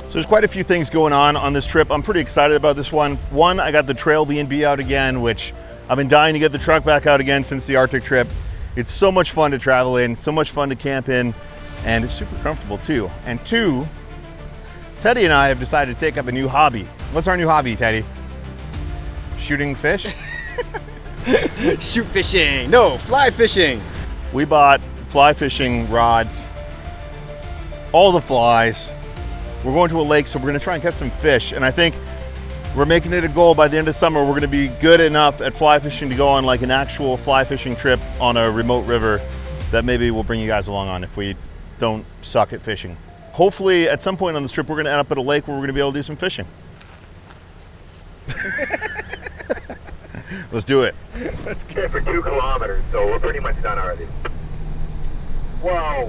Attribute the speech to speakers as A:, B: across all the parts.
A: So there's quite a few things going on this trip. I'm pretty excited about this one. One, I got the trail B&B out again, which I've been dying to get the truck back out again since the Arctic trip. It's so much fun to travel in, so much fun to camp in, and it's super comfortable too. And two, Teddy and I have decided to take up a new hobby. What's our new hobby, Teddy? Shooting fish?
B: Shoot fishing. No, fly fishing.
A: We bought fly fishing rods, all the flies. We're going to a lake, so we're gonna try and catch some fish. And I think we're making it a goal by the end of summer, we're gonna be good enough at fly fishing to go on like an actual fly fishing trip on a remote river that maybe we'll bring you guys along on if we don't suck at fishing. Hopefully at some point on this trip, we're gonna end up at a lake where we're gonna be able to do some fishing. Let's do it.
C: Let's get for 2 kilometers, so we're pretty much done already. Whoa.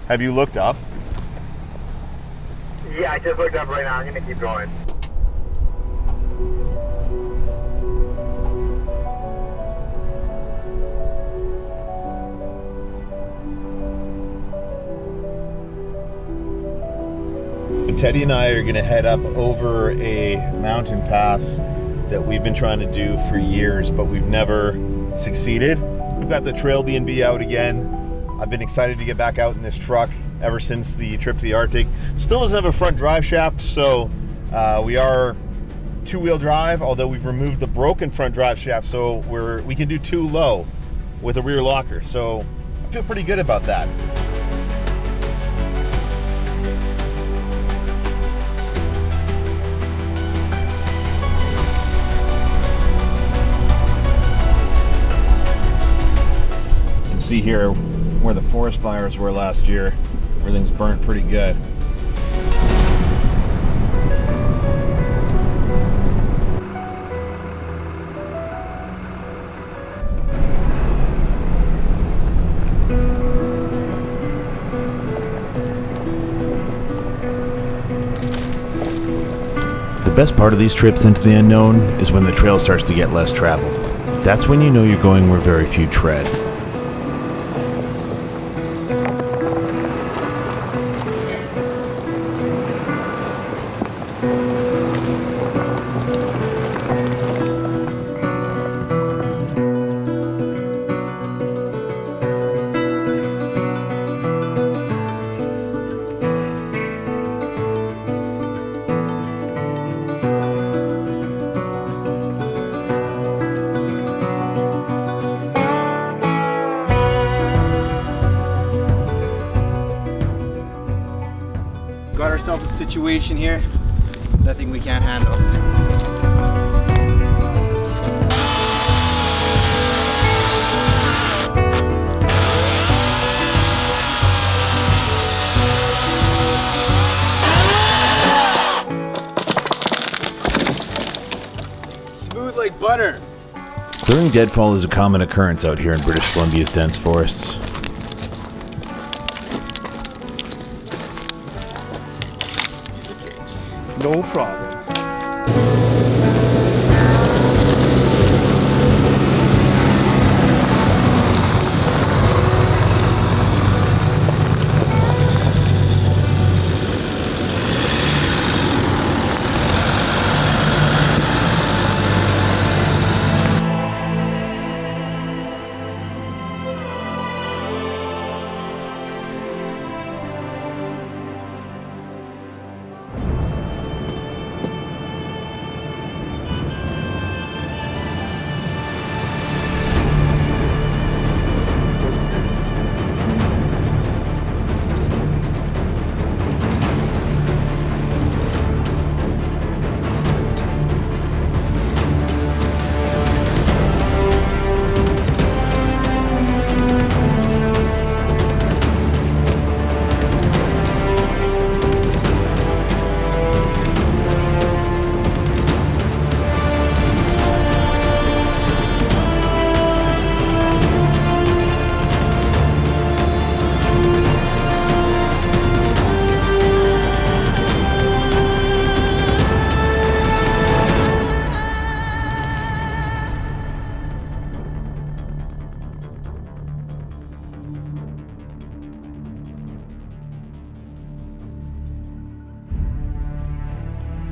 A: Have you looked up?
C: Yeah, I just looked up right now. I'm gonna keep going.
A: Teddy and I are gonna head up over a mountain pass that we've been trying to do for years, but we've never succeeded. We've got the trail B&B out again. I've been excited to get back out in this truck ever since the trip to the Arctic. Still doesn't have a front drive shaft, so we are 2-wheel drive, although we've removed the broken front drive shaft, so we can do 2 low with a rear locker. So I feel pretty good about that. You can see here where the forest fires were last year. Everything's burnt pretty good.
D: The best part of these trips into the unknown is when the trail starts to get less traveled. That's when you know you're going where very few tread.
B: Got ourselves a situation here that I think we can't handle. Smooth like butter.
D: Clearing deadfall is a common occurrence out here in British Columbia's dense forests.
B: No problem.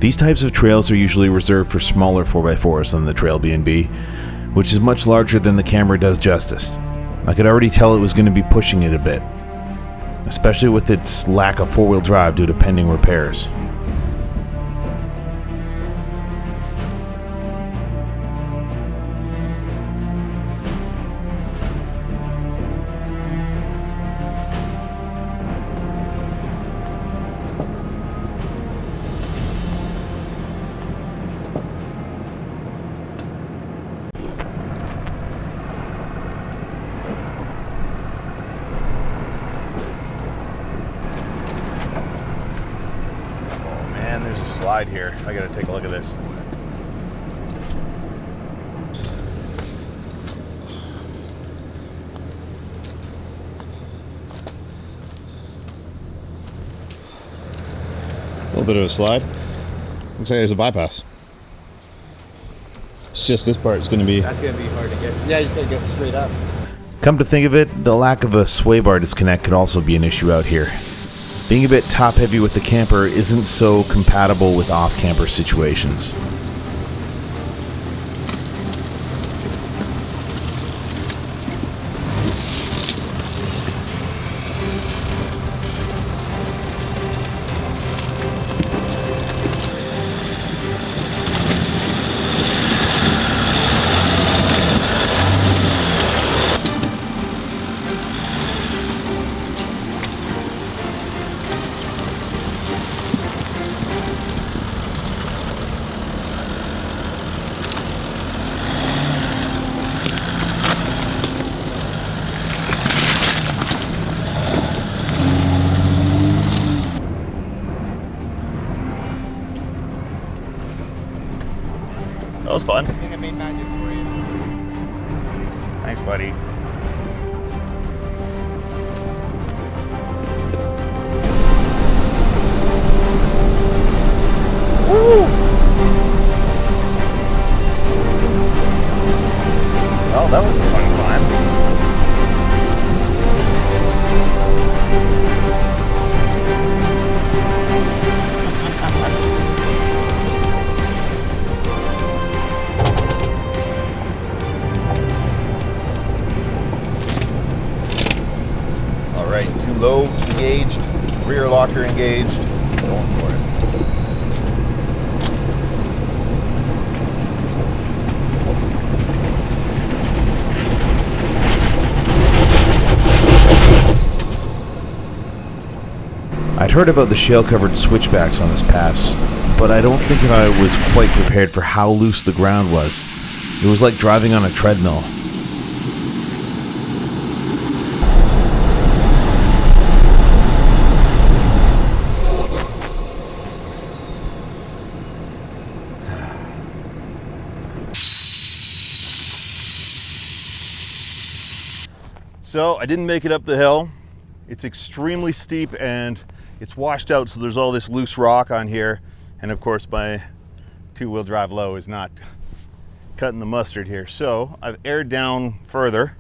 D: These types of trails are usually reserved for smaller 4x4s than the Trail B&B, which is much larger than the camera does justice. I could already tell it was going to be pushing it a bit, especially with its lack of four-wheel drive due to pending repairs.
A: There's a slide here. I gotta take a look at this. A little bit of a slide. Looks like there's a bypass. It's just this part's gonna be.
B: That's gonna be hard to get. Yeah, you just gotta get straight up.
D: Come to think of it, the lack of a sway bar disconnect could also be an issue out here. Being a bit top heavy with the camper isn't so compatible with off-camper situations.
A: That was fun.
B: I think I made magic for you.
A: Thanks, buddy. Woo! Well, that was a fun climb. Too low engaged, rear locker engaged, going for it.
D: I'd heard about the shale-covered switchbacks on this pass, but I don't think I was quite prepared for how loose the ground was. It was like driving on a treadmill.
A: So I didn't make it up the hill. It's extremely steep and it's washed out, so there's all this loose rock on here. And of course my two-wheel drive low is not cutting the mustard here. So I've aired down further.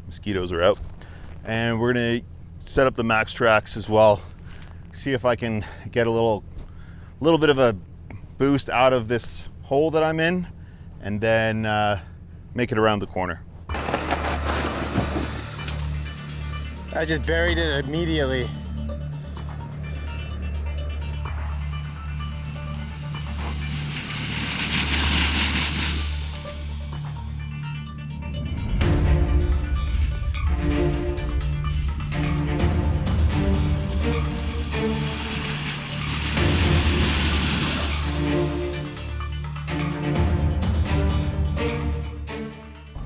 A: Mosquitoes are out. And we're gonna set up the max tracks as well. See if I can get a little bit of a boost out of this hole that I'm in, and then make it around the corner.
B: I just buried it immediately.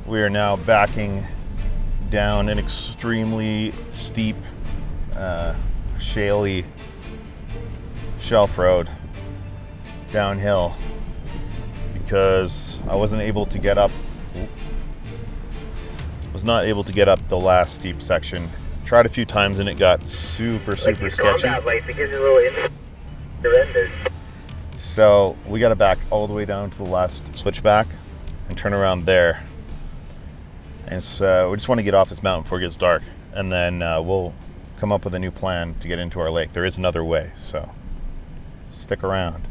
A: We are now backing down an extremely steep, shaly shelf road downhill because I wasn't able to get up. Was not able to get up the last steep section. Tried a few times and it got super sketchy. So we got to back all the way down to the last switchback and turn around there. And so we just want to get off this mountain before it gets dark, and then we'll come up with a new plan to get into our lake. There is another way, so Stick around.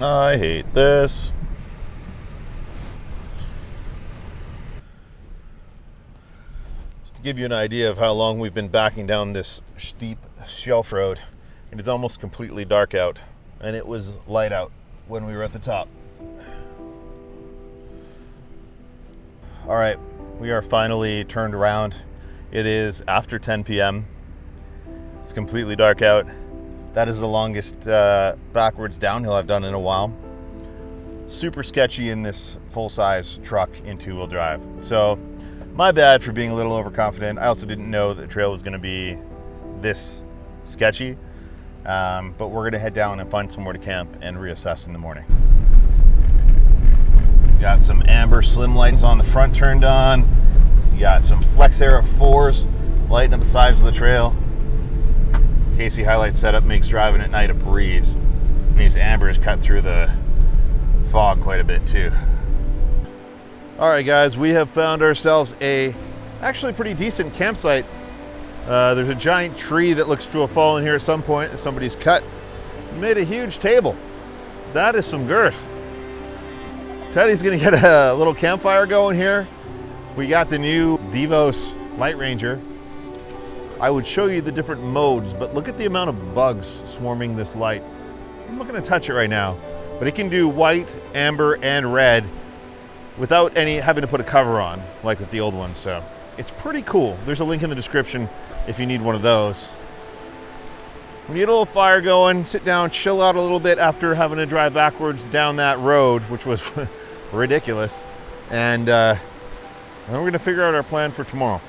A: I hate this. Just to give you an idea of how long we've been backing down this steep shelf road, it is almost completely dark out, and it was light out when we were at the top. All right, we are finally turned around. It is after 10 p.m. It's completely dark out. That is the longest backwards downhill I've done in a while. Super sketchy in this full-size truck in two-wheel drive. So my bad for being a little overconfident. I also didn't know that the trail was gonna be this sketchy. But we're gonna head down and find somewhere to camp and reassess in the morning. Got some amber slim lights on the front turned on. You got some Flex Era 4s lighting up the sides of the trail. KC Highlight setup makes driving at night a breeze. And these ambers cut through the fog quite a bit too. All right guys, we have found ourselves a actually pretty decent campsite. There's a giant tree that looks to have fallen here at some point that somebody's cut. Made a huge table. That is some girth. Teddy's gonna get a little campfire going here. We got the new Devos Light Ranger. I would show you the different modes, but look at the amount of bugs swarming this light. I'm not gonna touch it right now, but it can do white, amber, and red without having to put a cover on, like with the old one, so it's pretty cool. There's a link in the description if you need one of those. We need a little fire going, sit down, chill out a little bit after having to drive backwards down that road, which was ridiculous. And then we're gonna figure out our plan for tomorrow.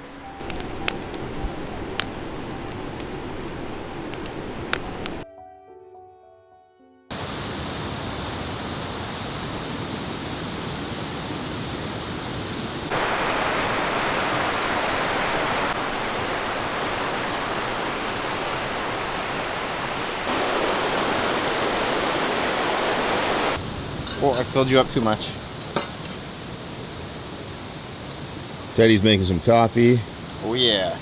B: Oh, I filled you up too much.
A: Teddy's making some coffee.
B: Oh yeah.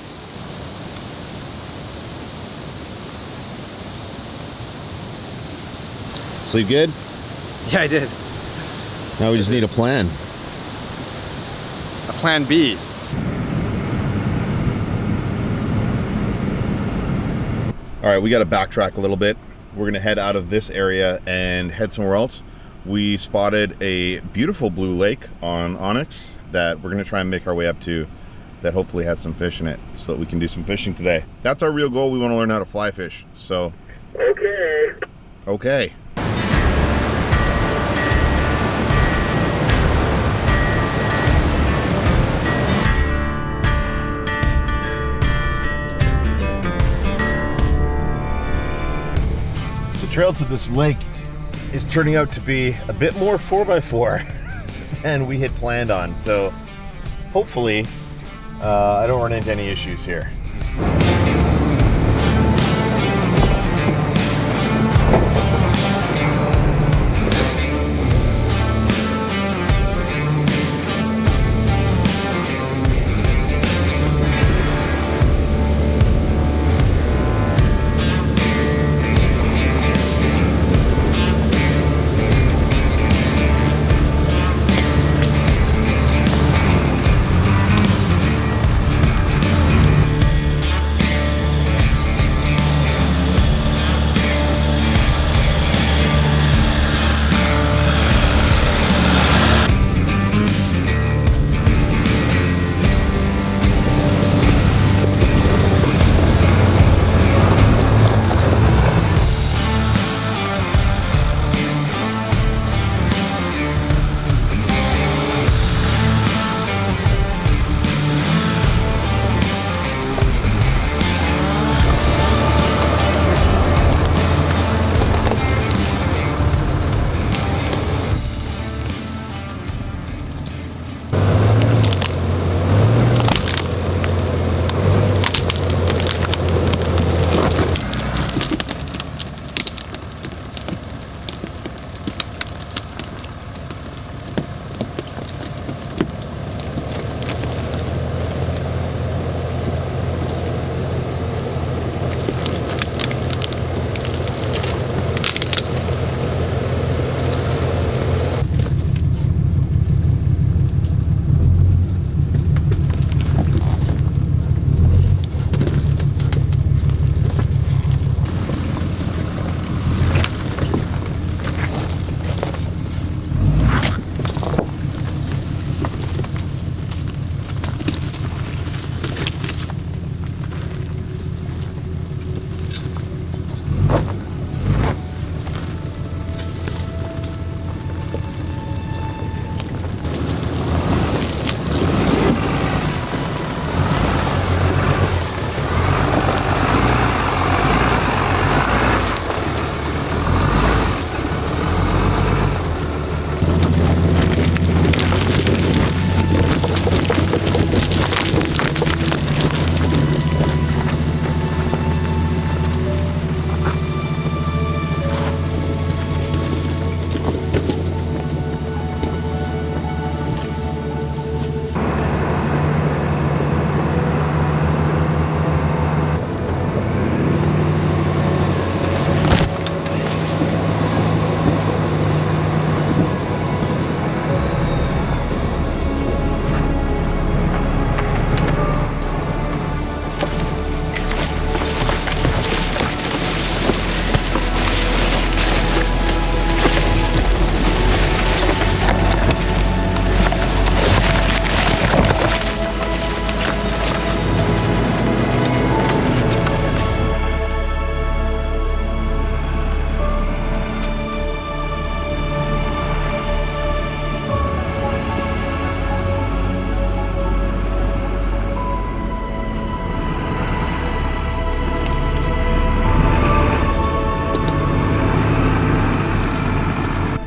A: Sleep good?
B: Yeah, I did.
A: Now we just need a plan.
B: A plan B.
A: All right, we got to backtrack a little bit. We're gonna head out of this area and head somewhere else. We spotted a beautiful blue lake on Onyx that we're gonna try and make our way up to, that hopefully has some fish in it so that we can do some fishing today. That's our real goal. We want to learn how to fly fish. So okay. The trail to this lake is turning out to be a bit more 4x4 than we had planned on. So hopefully I don't run into any issues here.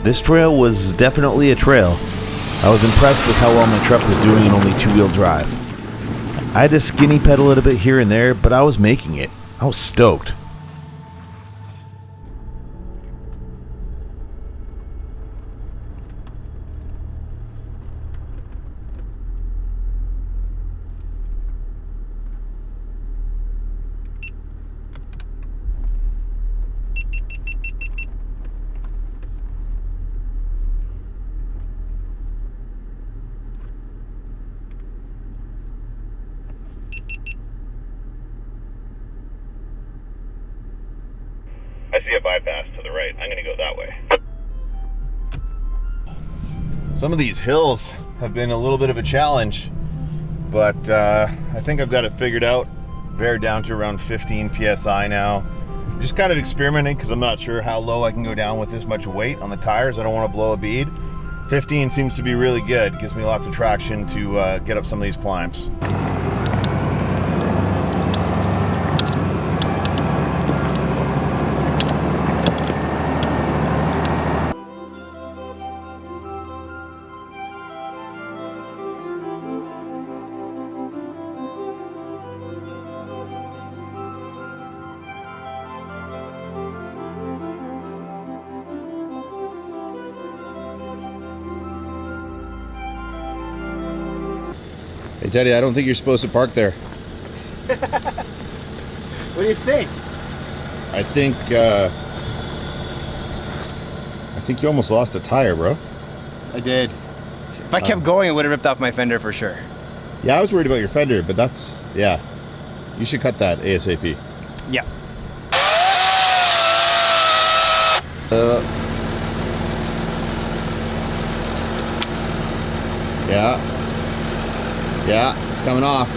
D: This trail was definitely a trail. I was impressed with how well my truck was doing in only two-wheel drive. I had to skinny pedal it a bit here and there, but I was making it. I was stoked.
A: I see a bypass to the right. I'm going to go that way. Some of these hills have been a little bit of a challenge, but I think I've got it figured out. They're down to around 15 psi now. Just kind of experimenting because I'm not sure how low I can go down with this much weight on the tires. I don't want to blow a bead. 15 seems to be really good. Gives me lots of traction to get up some of these climbs. Hey Teddy, I don't think you're supposed to park there.
B: What do you think?
A: I think you almost lost a tire, bro.
B: I did. If I kept going, it would have ripped off my fender for sure.
A: Yeah, I was worried about your fender, but that's, yeah. You should cut that ASAP.
B: Yeah.
A: Yeah, it's coming off.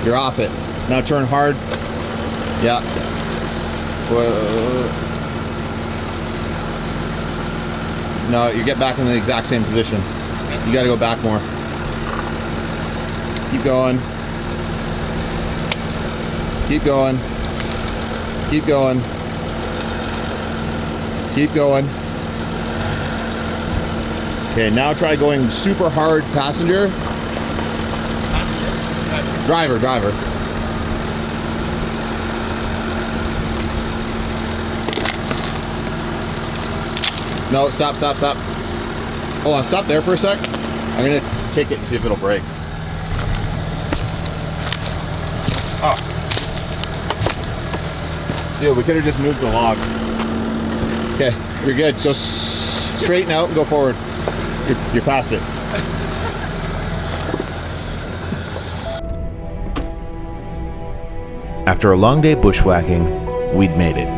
A: You're off it. Now turn hard. Yeah. No, you get back in the exact same position. You gotta go back more. Keep going. Keep going. Keep going. Keep going. Okay, now try going super hard passenger. Driver. No, stop. Hold on, stop there for a sec. I'm gonna kick it and see if it'll break. Oh. Dude, we could have just moved the log. Okay, you're good. Go straighten out and go forward. You're past it.
D: After a long day bushwhacking, we'd made it.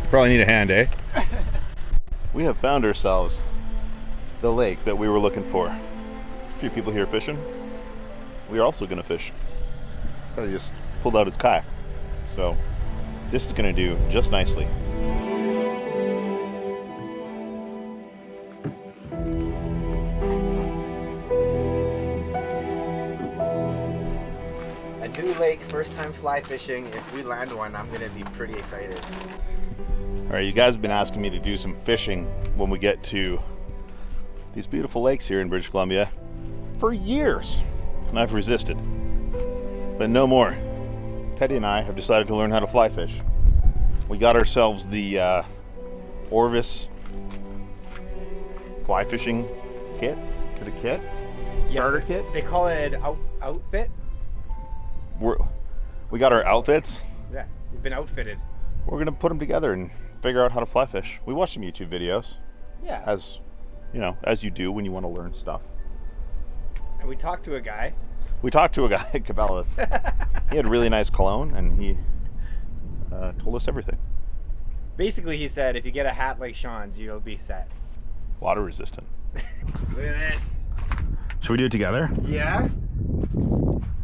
A: You probably need a hand, eh? We have found ourselves the lake that we were looking for. A few people here fishing. We are also going to fish. Kind of just pulled out his kayak. So this is going to do just nicely.
B: A new lake, first time fly fishing. If we land one, I'm gonna be pretty excited.
A: All right, you guys have been asking me to do some fishing when we get to these beautiful lakes here in British Columbia for years, and I've resisted. But no more. Teddy and I have decided to learn how to fly fish. We got ourselves the Orvis fly fishing kit. Is it a kit? Starter kit?
B: They call it an outfit.
A: We got our outfits.
B: Yeah, we've been outfitted.
A: We're gonna put them together and figure out how to fly fish. We watch some YouTube videos.
B: Yeah.
A: As you know, as you do when you want to learn stuff.
B: And we talked to a guy.
A: We talked to a guy at Cabela's. He had really nice cologne, and he told us everything.
B: Basically, he said, if you get a hat like Sean's, you'll be set.
A: Water resistant.
B: Look at this.
A: Should we do it together?
B: Yeah.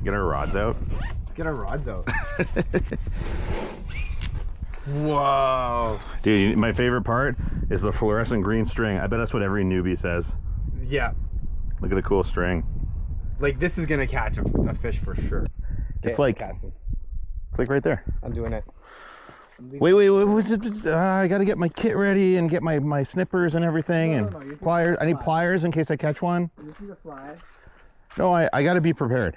A: Get our rods out.
B: Let's get our rods out. Whoa.
A: Dude, my favorite part is the fluorescent green string. I bet that's what every newbie says.
B: Yeah.
A: Look at the cool string.
B: Like this is gonna catch a fish for sure.
A: It's
B: Okay,
A: like
B: casting.
A: It's like right there.
B: I'm doing it.
A: Wait. I gotta get my kit ready and get my snippers and everything and pliers. I need pliers in case I catch one.
B: You just need a fly.
A: No, I gotta be prepared.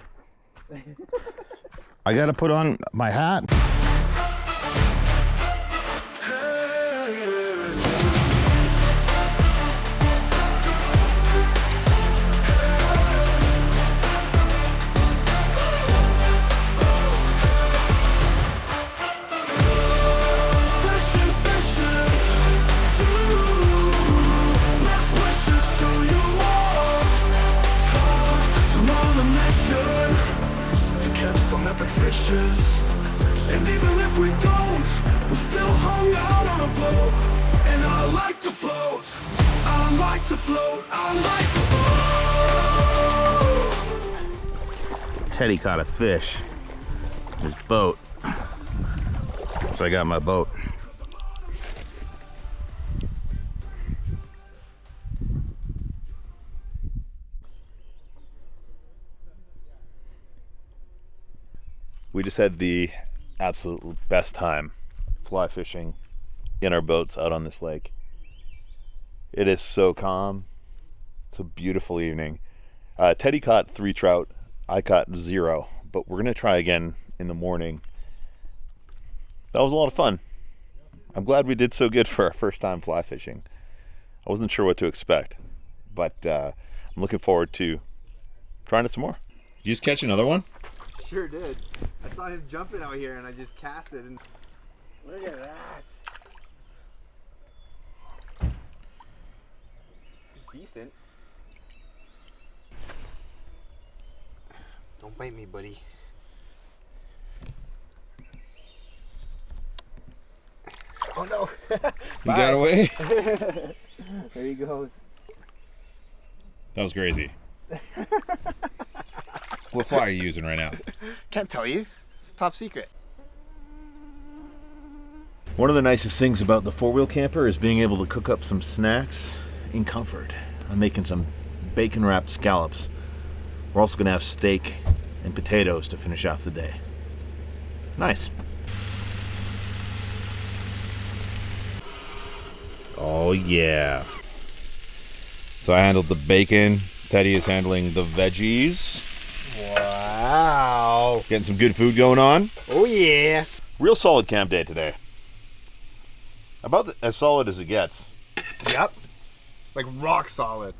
A: I gotta put on my hat.
E: And even if we don't, we're still hung out on a boat. And I like to float, I like to float, I like to float.
A: Teddy caught a fish in his boat. So I got my boat. We just had the absolute best time fly fishing in our boats out on this lake. It is so calm. It's a beautiful evening. Teddy caught 3 trout. I caught 0, but we're gonna try again in the morning. That was a lot of fun. I'm glad we did so good for our first time fly fishing. I wasn't sure what to expect, but I'm looking forward to trying it some more. Did you just catch another one?
B: Sure did. I saw him jumping out here and I just cast it and look at that. It's decent. Don't bite me, buddy. Oh no.
A: You got away?
B: There he goes.
A: That was crazy. What fly are you using right now?
B: Can't tell you. It's top secret.
A: One of the nicest things about the 4-wheel camper is being able to cook up some snacks in comfort. I'm making some bacon wrapped scallops. We're also gonna have steak and potatoes to finish off the day. Nice. Oh yeah. So I handled the bacon. Teddy is handling the veggies.
B: Wow.
A: Getting some good food going on.
B: Oh yeah.
A: Real solid camp day today. About as solid as it gets.
B: Yep. Like rock solid.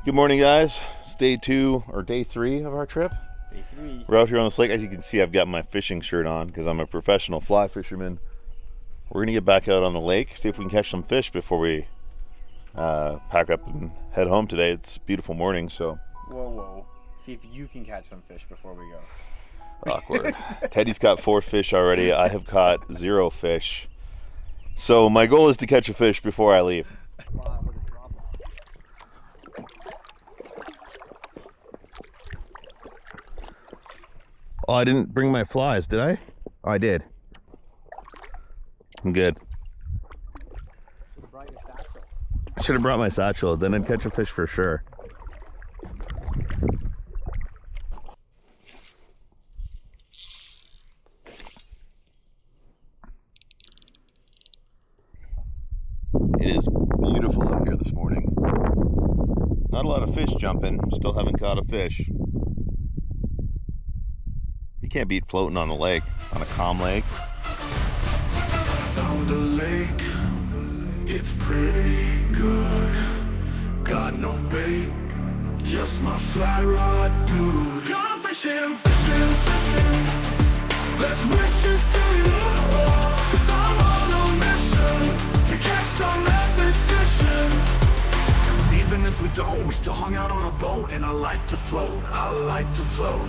A: Good morning, guys. It's day 2 or day 3 of our trip.
B: Day 3.
A: We're out here on this lake. As you can see, I've got my fishing shirt on because I'm a professional fly fisherman. We're gonna get back out on the lake, see if we can catch some fish before we pack up and head home today. It's a beautiful morning, so.
B: Whoa. See if you can catch some fish before we go.
A: Awkward. Teddy's caught 4 fish already. I have caught 0 fish. So my goal is to catch a fish before I leave. Oh, I didn't bring my flies, did I? Oh, I did. I'm good. I should have brought my satchel, then I'd catch a fish for sure. It is beautiful out here this morning. Not a lot of fish jumping, still haven't caught a fish. You can't beat floating on a lake, on a calm lake.
E: Found a lake, it's pretty good. Got no bait, just my fly rod, dude. Gone fishing. Let's wishes to you. 'Cause I'm on a mission to catch some epic fishes. Even if we don't, we still hung out on a boat. And I like to float, I like to float.